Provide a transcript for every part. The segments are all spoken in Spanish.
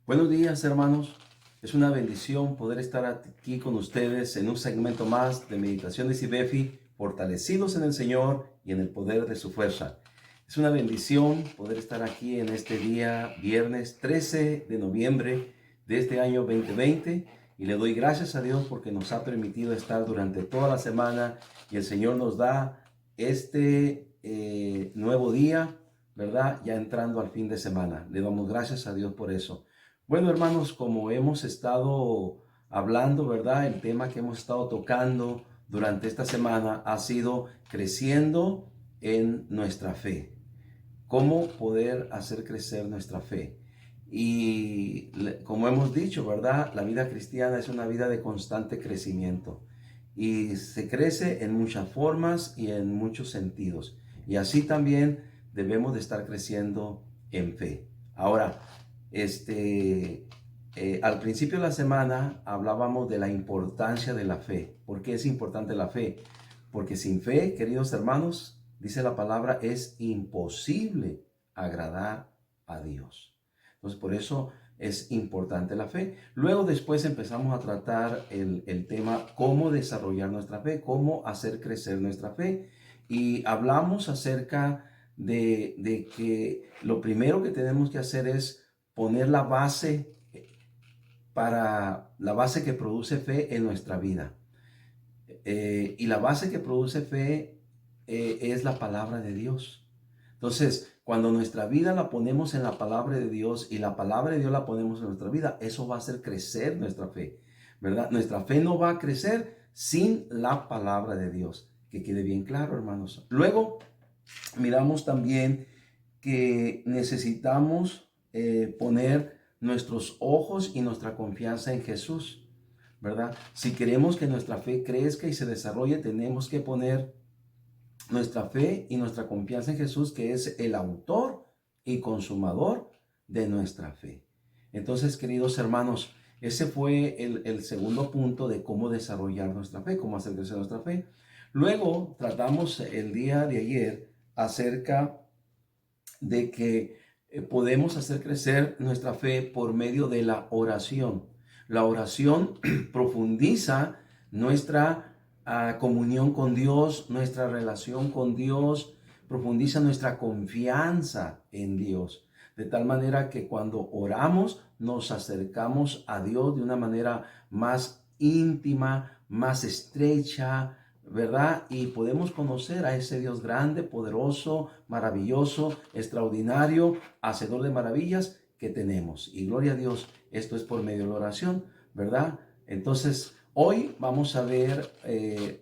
Buenos días, hermanos. Es una bendición poder estar aquí con ustedes en un segmento más de Meditaciones y Befi, fortalecidos en el Señor y en el poder de su fuerza. Es una bendición poder estar aquí en este día, viernes 13 de noviembre de este año 2020, y le doy gracias a Dios porque nos ha permitido estar durante toda la semana y el Señor nos da este nuevo día, ¿verdad? Ya entrando al fin de semana. Le damos gracias a Dios por eso. Bueno, hermanos, como hemos estado hablando, ¿verdad? El tema que hemos estado tocando durante esta semana ha sido creciendo en nuestra fe. ¿Cómo poder hacer crecer nuestra fe? Y como hemos dicho, ¿verdad? La vida cristiana es una vida de constante crecimiento. Y se crece en muchas formas y en muchos sentidos. Y así también debemos de estar creciendo en fe. Ahora, al principio de la semana hablábamos de la importancia de la fe. ¿Por qué es importante la fe? Porque sin fe, queridos hermanos, dice la palabra, es imposible agradar a Dios. Entonces, por eso es importante la fe. Luego, después empezamos a tratar el tema cómo desarrollar nuestra fe, cómo hacer crecer nuestra fe. Y hablamos acerca de que lo primero que tenemos que hacer es poner la base para la base que produce fe en nuestra vida. Y la base que produce fe es la palabra de Dios. Entonces, cuando nuestra vida la ponemos en la palabra de Dios y la palabra de Dios la ponemos en nuestra vida, eso va a hacer crecer nuestra fe, ¿verdad? Nuestra fe no va a crecer sin la palabra de Dios. Que quede bien claro, hermanos. Luego, miramos también que necesitamos poner nuestros ojos y nuestra confianza en Jesús, ¿verdad? Si queremos que nuestra fe crezca y se desarrolle, tenemos que poner nuestra fe y nuestra confianza en Jesús, que es el autor y consumador de nuestra fe. Entonces, queridos hermanos, ese fue el segundo punto de cómo desarrollar nuestra fe, cómo hacer crecer nuestra fe. Luego tratamos el día de ayer acerca de que podemos hacer crecer nuestra fe por medio de la oración. La oración profundiza nuestra comunión con Dios, nuestra relación con Dios, profundiza nuestra confianza en Dios. De tal manera que cuando oramos nos acercamos a Dios de una manera más íntima, más estrecha, ¿verdad? Y podemos conocer a ese Dios grande, poderoso, maravilloso, extraordinario, hacedor de maravillas que tenemos. Y gloria a Dios, esto es por medio de la oración, ¿verdad? Entonces, hoy vamos a ver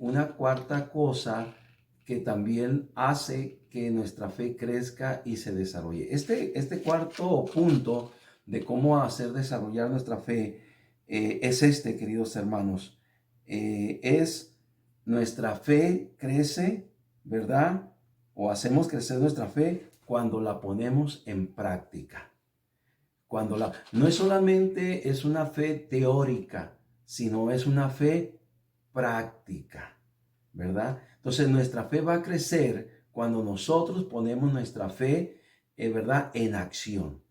una cuarta cosa que también hace que nuestra fe crezca y se desarrolle. Este cuarto punto de cómo hacer desarrollar nuestra fe es queridos hermanos, es nuestra fe crece, ¿verdad? O hacemos crecer nuestra fe cuando la ponemos en práctica. No es solamente es una fe teórica, sino es una fe práctica, ¿verdad? Entonces nuestra fe va a crecer cuando nosotros ponemos nuestra fe, ¿verdad? En acción,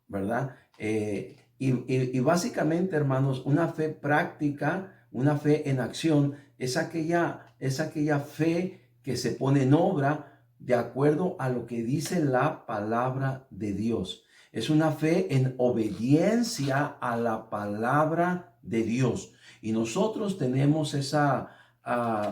¿verdad? Y básicamente, hermanos, una fe práctica, una fe en acción, es aquella fe que se pone en obra de acuerdo a lo que dice la palabra de Dios. Es una fe en obediencia a la palabra de Dios. Y nosotros tenemos esa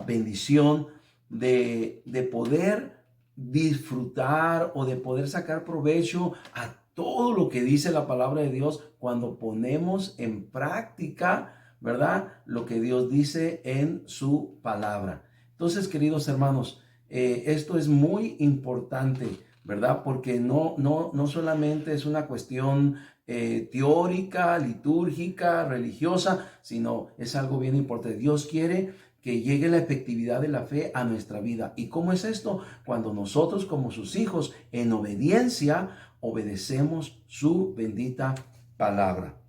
bendición de poder disfrutar o de poder sacar provecho a todo lo que dice la palabra de Dios cuando ponemos en práctica, ¿verdad? Lo que Dios dice en su palabra. Entonces, queridos hermanos, esto es muy importante, ¿verdad? Porque no solamente es una cuestión teórica, litúrgica, religiosa, sino es algo bien importante. Dios quiere que llegue la efectividad de la fe a nuestra vida. ¿Y cómo es esto? Cuando nosotros como sus hijos, en obediencia, obedecemos su bendita palabra.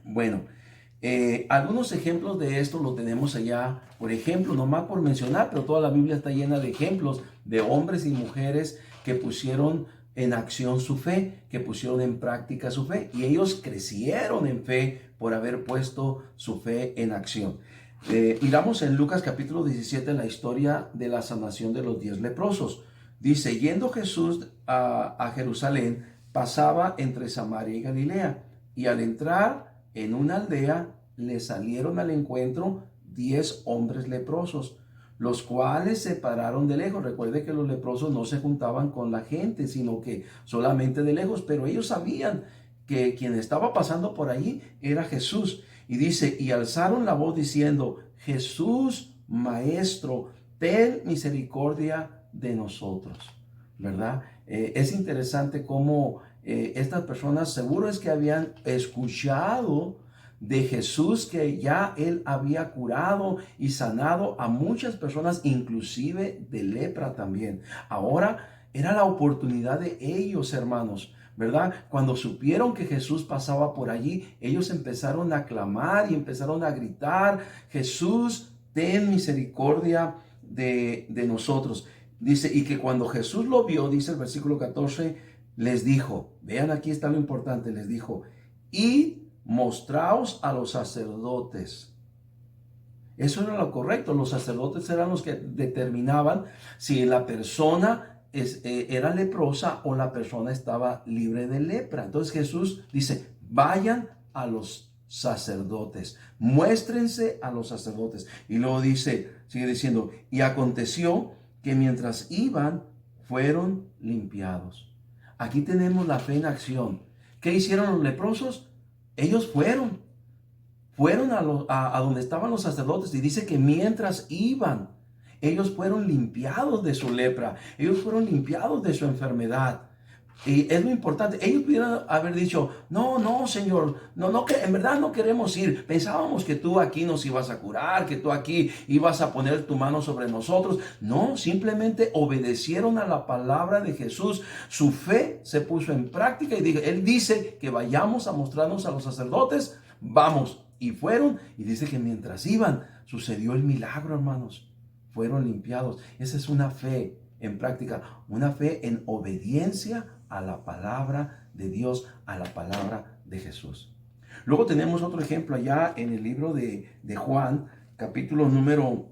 Bueno, algunos ejemplos de esto lo tenemos allá. Por ejemplo, nomás por mencionar, pero toda la Biblia está llena de ejemplos de hombres y mujeres que pusieron en acción su fe, que pusieron en práctica su fe. Y ellos crecieron en fe por haber puesto su fe en acción. Miramos en Lucas capítulo 17 la historia de la sanación de los 10 leprosos. Dice, yendo Jesús a Jerusalén, pasaba entre Samaria y Galilea, y al entrar en una aldea, le salieron al encuentro 10 hombres leprosos, los cuales se pararon de lejos. Recuerde que los leprosos no se juntaban con la gente, sino que solamente de lejos, pero ellos sabían que quien estaba pasando por allí era Jesús. Y dice, y alzaron la voz diciendo, Jesús, Maestro, ten misericordia de nosotros, ¿verdad? Es interesante cómo estas personas seguro es que habían escuchado de Jesús, que ya él había curado y sanado a muchas personas, inclusive de lepra también. Ahora era la oportunidad de ellos, hermanos, ¿verdad? Cuando supieron que Jesús pasaba por allí, ellos empezaron a clamar y empezaron a gritar, Jesús, ten misericordia de nosotros. Dice, y que cuando Jesús lo vio, dice el versículo 14, les dijo, vean aquí está lo importante, les dijo, y mostraos a los sacerdotes. Eso era lo correcto. Los sacerdotes eran los que determinaban si la persona era leprosa o la persona estaba libre de lepra. Entonces Jesús dice, vayan a los sacerdotes, muéstrense a los sacerdotes. Y luego dice, sigue diciendo, y aconteció que mientras iban, fueron limpiados. Aquí tenemos la fe en acción. ¿Qué hicieron los leprosos? Ellos fueron a donde estaban los sacerdotes, y dice que mientras iban, ellos fueron limpiados de su lepra, ellos fueron limpiados de su enfermedad. Y es lo importante. Ellos pudieran haber dicho, no, Señor, no, que en verdad no queremos ir. Pensábamos que tú aquí nos ibas a curar, que tú aquí ibas a poner tu mano sobre nosotros. No, simplemente obedecieron a la palabra de Jesús. Su fe se puso en práctica y él dice que vayamos a mostrarnos a los sacerdotes. Vamos. Y fueron, y dice que mientras iban, sucedió el milagro, hermanos. Fueron limpiados. Esa es una fe en práctica, una fe en obediencia a la palabra de Dios, a la palabra de Jesús. Luego tenemos otro ejemplo allá en el libro de Juan, capítulo número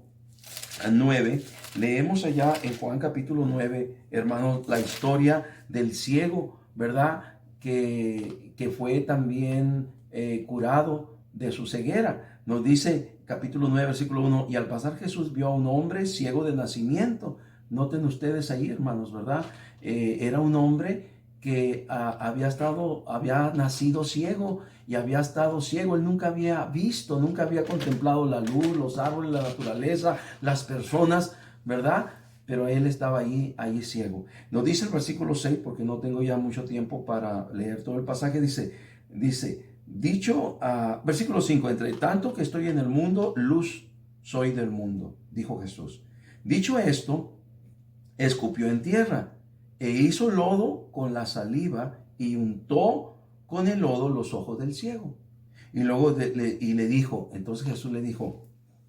9. Leemos allá en Juan capítulo 9, hermanos, la historia del ciego, ¿verdad? Que fue también curado de su ceguera. Nos dice capítulo 9, versículo 1, y al pasar Jesús vio a un hombre ciego de nacimiento. Noten ustedes ahí, hermanos, ¿verdad? Era un hombre que había nacido ciego y había estado ciego. Él nunca había visto, nunca había contemplado la luz, los árboles, la naturaleza, las personas, ¿verdad? Pero él estaba ahí ciego. Nos dice el versículo 6, porque no tengo ya mucho tiempo para leer todo el pasaje, versículo 5, entre tanto que estoy en el mundo, luz soy del mundo, dijo Jesús. Dicho esto, escupió en tierra e hizo lodo con la saliva y untó con el lodo los ojos del ciego. Y luego le dijo, entonces Jesús le dijo,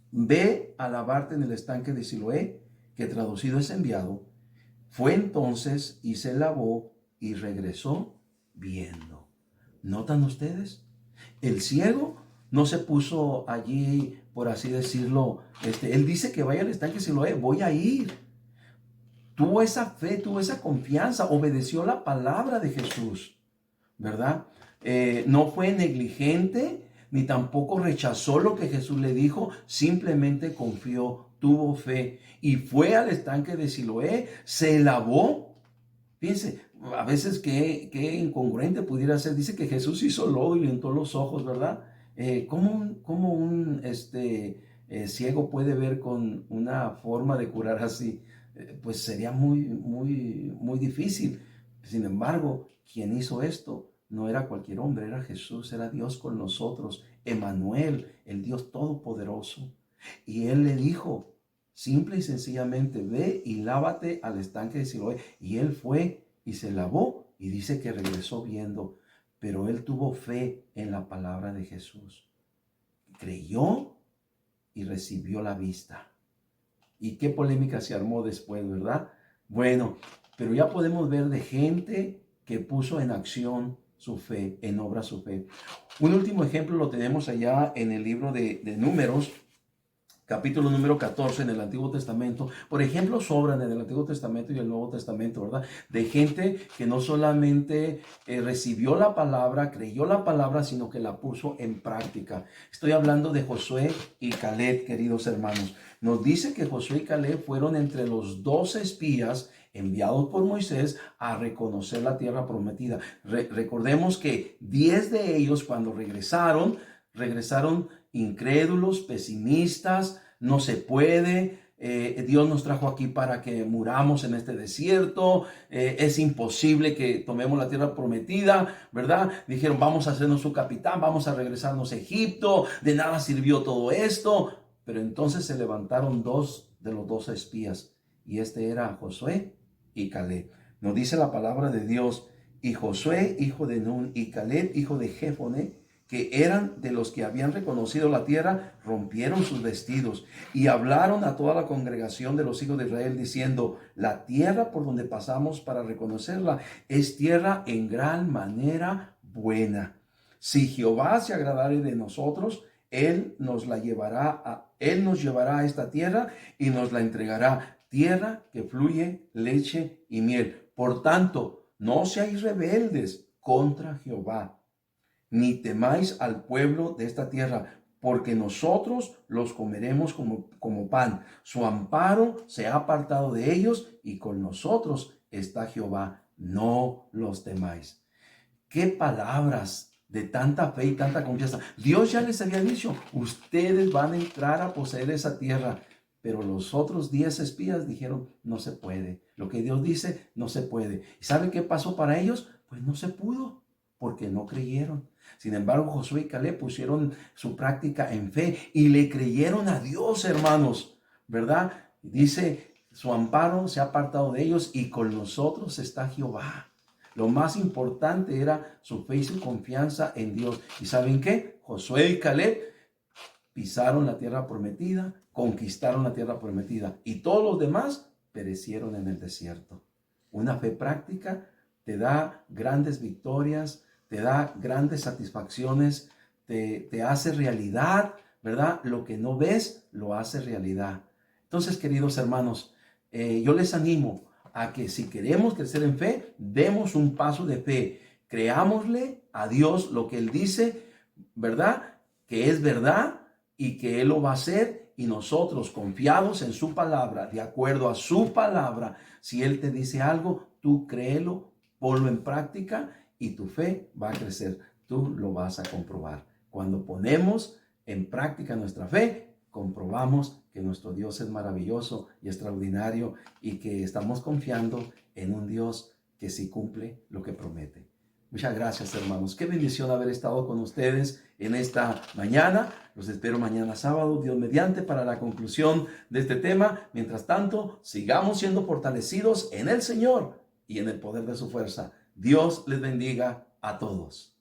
ve a lavarte en el estanque de Siloé, que traducido es enviado. Fue entonces y se lavó y regresó viendo. ¿Notan ustedes? El ciego no se puso allí, por así decirlo, él dice que vaya al estanque Siloé, voy a ir. Tuvo esa fe, tuvo esa confianza, obedeció la palabra de Jesús, ¿verdad? No fue negligente, ni tampoco rechazó lo que Jesús le dijo, simplemente confió, tuvo fe y fue al estanque de Siloé, se lavó. Fíjense, a veces qué incongruente pudiera ser. Dice que Jesús hizo lodo y le untó los ojos, ¿verdad? ¿Cómo un ciego puede ver con una forma de curar así? Pues sería muy difícil. Sin embargo, quien hizo esto no era cualquier hombre, era Jesús, era Dios con nosotros, Emmanuel, el Dios Todopoderoso. Y él le dijo, simple y sencillamente, ve y lávate al estanque de Siloé. Y él fue y se lavó y dice que regresó viendo. Pero él tuvo fe en la palabra de Jesús. Creyó y recibió la vista. ¿Y qué polémica se armó después, verdad? Bueno, pero ya podemos ver de gente que puso en acción su fe, en obra su fe. Un último ejemplo lo tenemos allá en el libro de Números, capítulo número 14 en el Antiguo Testamento. Por ejemplo, sobran en el Antiguo Testamento y el Nuevo Testamento, ¿verdad? De gente que no solamente recibió la palabra, creyó la palabra, sino que la puso en práctica. Estoy hablando de Josué y Caleb, queridos hermanos. Nos dice que Josué y Caleb fueron entre los 12 espías enviados por Moisés a reconocer la tierra prometida. Recordemos que 10 de ellos, cuando regresaron incrédulos, pesimistas. No se puede, Dios nos trajo aquí para que muramos en este desierto, es imposible que tomemos la tierra prometida, ¿verdad? Dijeron, vamos a hacernos su capitán, vamos a regresarnos a Egipto, de nada sirvió todo esto. Pero entonces se levantaron dos de los 12 espías, y este era Josué y Caleb. Nos dice la palabra de Dios: y Josué, hijo de Nun, y Caleb, hijo de Jefone, que eran de los que habían reconocido la tierra, rompieron sus vestidos y hablaron a toda la congregación de los hijos de Israel, diciendo: la tierra por donde pasamos para reconocerla es tierra en gran manera buena. Si Jehová se agradare de nosotros, Él nos llevará a esta tierra y nos la entregará, tierra que fluye leche y miel. Por tanto, no seáis rebeldes contra Jehová, ni temáis al pueblo de esta tierra, porque nosotros los comeremos como pan. Su amparo se ha apartado de ellos, y con nosotros está Jehová. No los temáis. Qué palabras de tanta fe y tanta confianza. Dios ya les había dicho: ustedes van a entrar a poseer esa tierra. Pero los otros 10 espías dijeron: no se puede. Lo que Dios dice, no se puede. ¿Y sabe qué pasó para ellos? Pues no se pudo, porque no creyeron. Sin embargo, Josué y Caleb pusieron su práctica en fe y le creyeron a Dios, hermanos, ¿verdad? Dice: su amparo se ha apartado de ellos, y con nosotros está Jehová. Lo más importante era su fe y su confianza en Dios. ¿Y saben qué? Josué y Caleb pisaron la tierra prometida, conquistaron la tierra prometida, y todos los demás perecieron en el desierto. Una fe práctica te da grandes victorias, te da grandes satisfacciones, te hace realidad, ¿verdad? Lo que no ves, lo hace realidad. Entonces, queridos hermanos, yo les animo a que, si queremos crecer en fe, demos un paso de fe. Creámosle a Dios lo que Él dice, ¿verdad? Que es verdad y que Él lo va a hacer. Y nosotros, confiados en su palabra, de acuerdo a su palabra, si Él te dice algo, tú créelo, ponlo en práctica, y tu fe va a crecer. Tú lo vas a comprobar. Cuando ponemos en práctica nuestra fe, comprobamos que nuestro Dios es maravilloso y extraordinario, y que estamos confiando en un Dios que sí cumple lo que promete. Muchas gracias, hermanos. Qué bendición haber estado con ustedes en esta mañana. Los espero mañana sábado, Dios mediante, para la conclusión de este tema. Mientras tanto, sigamos siendo fortalecidos en el Señor y en el poder de su fuerza. Dios les bendiga a todos.